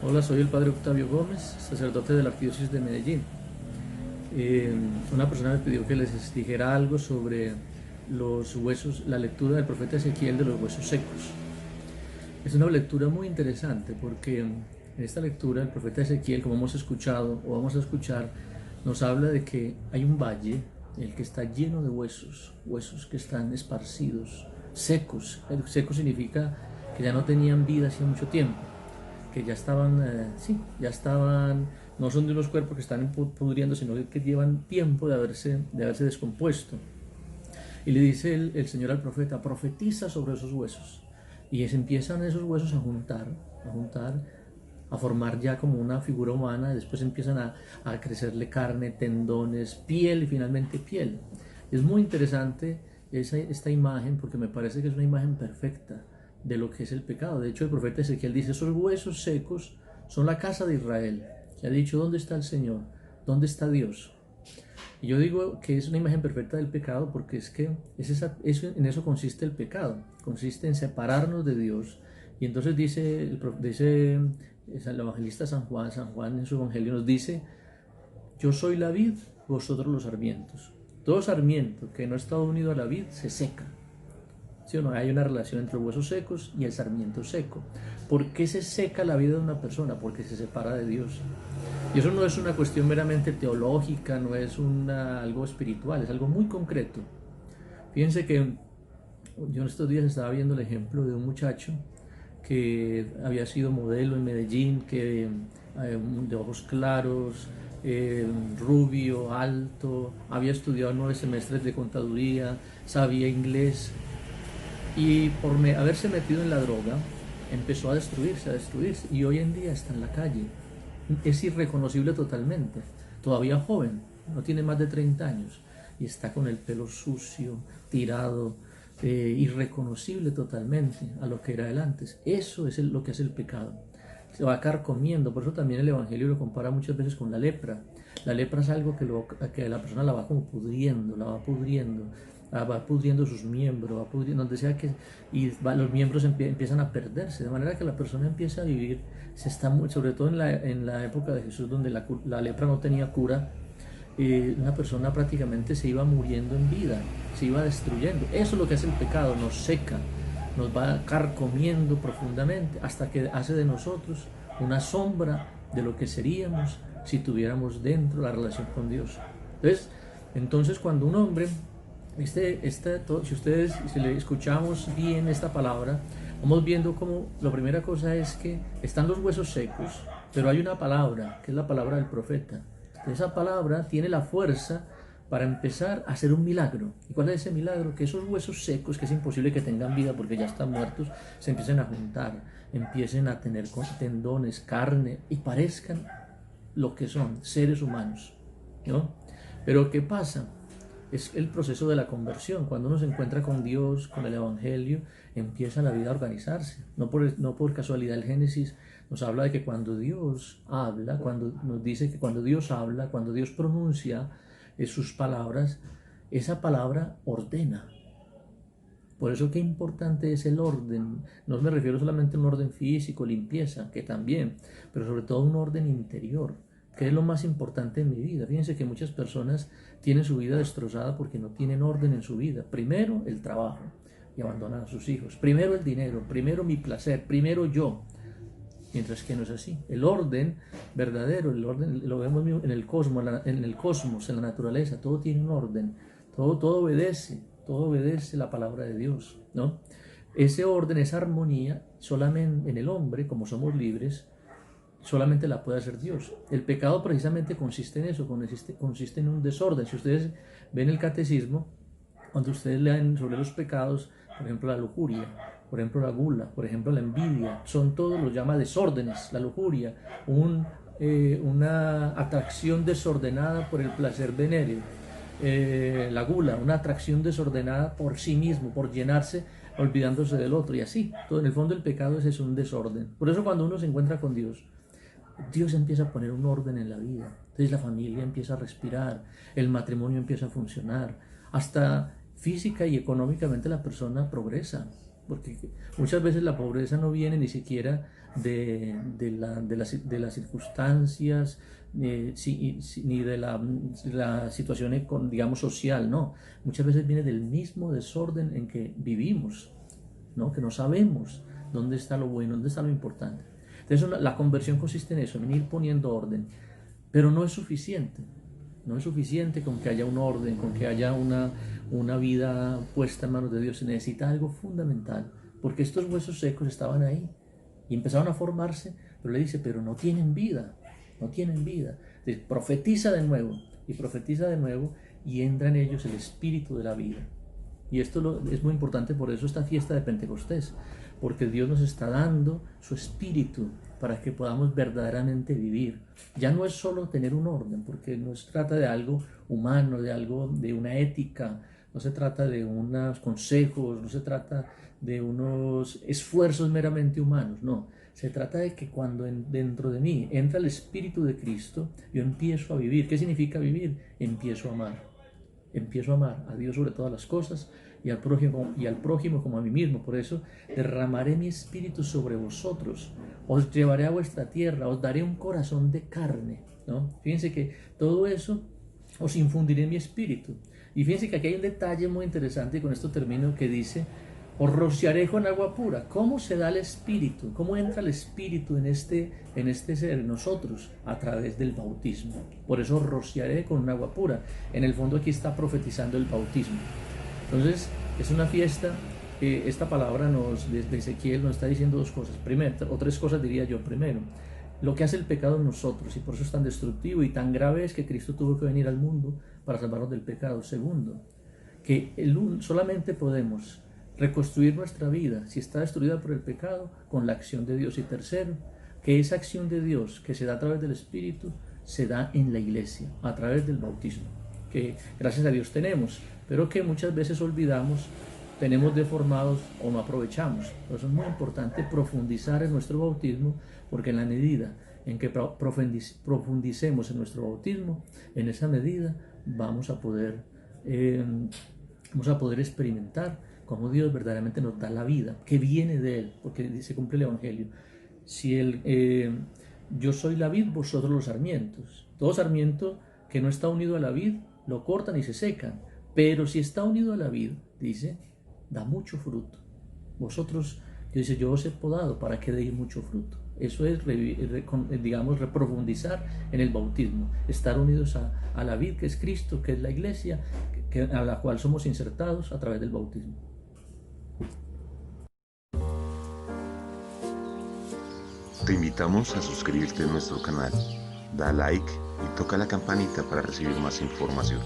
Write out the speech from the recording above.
Hola, soy el padre Octavio Gómez, sacerdote de la Arquidiócesis de Medellín. Una persona me pidió que les dijera algo sobre los huesos, la lectura del profeta Ezequiel de los huesos secos. Es una lectura muy interesante porque en esta lectura el profeta Ezequiel, como hemos escuchado o vamos a escuchar, nos habla de que hay un valle, el que está lleno de huesos, huesos que están esparcidos, secos. El seco significa que ya no tenían vida hacía mucho tiempo, que ya estaban, ya estaban, no son de unos cuerpos que están pudriendo, sino que llevan tiempo de haberse descompuesto. Y le dice el Señor al profeta, profetiza sobre esos huesos. Y empiezan esos huesos a formar ya como una figura humana, después empiezan a crecerle carne, tendones, piel y finalmente piel. Es muy interesante esta imagen porque me parece que es una imagen perfecta de lo que es el pecado. De hecho, el profeta Ezequiel dice, esos huesos secos son la casa de Israel. Se ha dicho, ¿dónde está el Señor? ¿Dónde está Dios? Y yo digo que es una imagen perfecta del pecado porque es que en eso consiste el pecado, consiste en separarnos de Dios. Y entonces dice el evangelista San Juan en su evangelio nos dice, yo soy la vid, vosotros los sarmientos. Todo sarmiento que no está unido a la vid se seca. ¿Sí o no? Hay una relación entre los huesos secos y el sarmiento seco. ¿Por qué se seca la vida de una persona? Porque se separa de Dios. Y eso no es una cuestión meramente teológica, no es algo espiritual, es algo muy concreto. Fíjense que yo en estos días estaba viendo el ejemplo de un muchacho que había sido modelo en Medellín, de ojos claros, rubio, alto, había estudiado 9 semestres de contaduría, sabía inglés y por haberse metido en la droga empezó a destruirse y hoy en día está en la calle. Es irreconocible totalmente, todavía joven, no tiene más de 30 años y está con el pelo sucio, tirado, irreconocible totalmente a lo que era él antes. Eso es lo que hace el pecado. Se va carcomiendo, por eso también el Evangelio lo compara muchas veces con la lepra. La lepra es algo que la persona la va como pudriendo, va pudriendo sus miembros, va pudriendo, donde sea que, los miembros empiezan a perderse, de manera que la persona empieza a vivir, sobre todo en la época de Jesús, donde la lepra no tenía cura, una persona prácticamente se iba muriendo en vida, se iba destruyendo. Eso es lo que hace el pecado, nos seca, nos va carcomiendo profundamente hasta que hace de nosotros una sombra de lo que seríamos si tuviéramos dentro la relación con Dios. Entonces cuando un hombre, si le escuchamos bien esta palabra, vamos viendo como la primera cosa es que están los huesos secos, pero hay una palabra, que es la palabra del profeta. Esa palabra tiene la fuerza para empezar a hacer un milagro. ¿Y cuál es ese milagro? Que esos huesos secos, que es imposible que tengan vida porque ya están muertos, se empiecen a juntar, empiecen a tener tendones, carne y parezcan lo que son, seres humanos, ¿no? Pero ¿qué pasa? Es el proceso de la conversión. Cuando uno se encuentra con Dios, con el Evangelio, empieza la vida a organizarse. No por casualidad el Génesis nos habla de que cuando Dios habla, nos dice que cuando Dios habla, cuando Dios pronuncia sus palabras, esa palabra ordena. Por eso qué importante es el orden. No me refiero solamente a un orden físico, limpieza, que también, pero sobre todo un orden interior, que es lo más importante en mi vida. Fíjense que muchas personas tienen su vida destrozada porque no tienen orden en su vida. Primero el trabajo y abandonan a sus hijos. Primero el dinero, primero mi placer, primero yo. Mientras que no es así. El orden verdadero, el orden lo vemos en el cosmos, en la naturaleza, todo tiene un orden, todo obedece la palabra de Dios, ¿no? Ese orden, esa armonía, solamente en el hombre, como somos libres, solamente la puede hacer Dios. El pecado precisamente consiste en eso, consiste en un desorden. Si ustedes ven el catecismo, cuando ustedes leen sobre los pecados, por ejemplo la lujuria, por ejemplo la gula, por ejemplo la envidia, son todos los llama desórdenes. La lujuria, una atracción desordenada por el placer venéreo. La gula, una atracción desordenada por sí mismo, por llenarse, olvidándose del otro, y así. Todo, en el fondo el pecado es un desorden. Por eso cuando uno se encuentra con Dios empieza a poner un orden en la vida. Entonces la familia empieza a respirar, el matrimonio empieza a funcionar, hasta física y económicamente la persona progresa. porque muchas veces la pobreza no viene ni siquiera de las circunstancias, ni de la situación, digamos, social, no. Muchas veces viene del mismo desorden en que vivimos, ¿no? Que no sabemos dónde está lo bueno, dónde está lo importante. Entonces la conversión consiste en eso, en ir poniendo orden, pero no es suficiente. No es suficiente con que haya un orden, con que haya una vida puesta en manos de Dios. Se necesita algo fundamental, porque estos huesos secos estaban ahí y empezaron a formarse, pero le dice, pero no tienen vida, no tienen vida. Entonces, profetiza de nuevo y profetiza de nuevo y entra en ellos el espíritu de la vida. Y esto es muy importante, por eso esta fiesta de Pentecostés, porque Dios nos está dando su espíritu para que podamos verdaderamente vivir. Ya no es solo tener un orden, porque no se trata de algo humano, de una ética, no se trata de unos consejos, no se trata de unos esfuerzos meramente humanos, no. Se trata de que cuando dentro de mí entra el Espíritu de Cristo, yo empiezo a vivir. ¿Qué significa vivir? Empiezo a amar. Empiezo a amar a Dios sobre todas las cosas y al prójimo como a mí mismo. Por eso derramaré mi espíritu sobre vosotros, os llevaré a vuestra tierra, os daré un corazón de carne, ¿no? Fíjense que todo eso os infundiré mi espíritu. Y fíjense que aquí hay un detalle muy interesante, y con esto termino, que dice, os rociaré con agua pura. ¿Cómo se da el espíritu? ¿Cómo entra el espíritu en este ser, en nosotros? A través del bautismo. Por eso os rociaré con un agua pura. En el fondo aquí está profetizando el bautismo. Entonces es una fiesta. Esta palabra desde Ezequiel nos está diciendo dos cosas. Primero, o tres cosas diría yo. Primero, lo que hace el pecado en nosotros, y por eso es tan destructivo y tan grave es que Cristo tuvo que venir al mundo para salvarnos del pecado. Segundo, que solamente podemos reconstruir nuestra vida si está destruida por el pecado con la acción de Dios. Y tercero, que esa acción de Dios que se da a través del Espíritu se da en la iglesia, a través del bautismo, que gracias a Dios tenemos, pero que muchas veces olvidamos, tenemos deformados o no aprovechamos. Por eso es muy importante profundizar en nuestro bautismo, porque en la medida en que profundicemos en nuestro bautismo, en esa medida vamos a poder experimentar cómo Dios verdaderamente nos da la vida, que viene de Él, porque se cumple el Evangelio. Si yo soy la vid, vosotros los sarmientos. Todo sarmiento que no está unido a la vid, lo cortan y se secan. Pero si está unido a la vid, dice, da mucho fruto. Vosotros, dice, yo os he podado para que deis mucho fruto. Eso es, digamos, reprofundizar en el bautismo, estar unidos a la vid, que es Cristo, que es la iglesia, a la cual somos insertados a través del bautismo. Te invitamos a suscribirte a nuestro canal, da like y toca la campanita para recibir más información.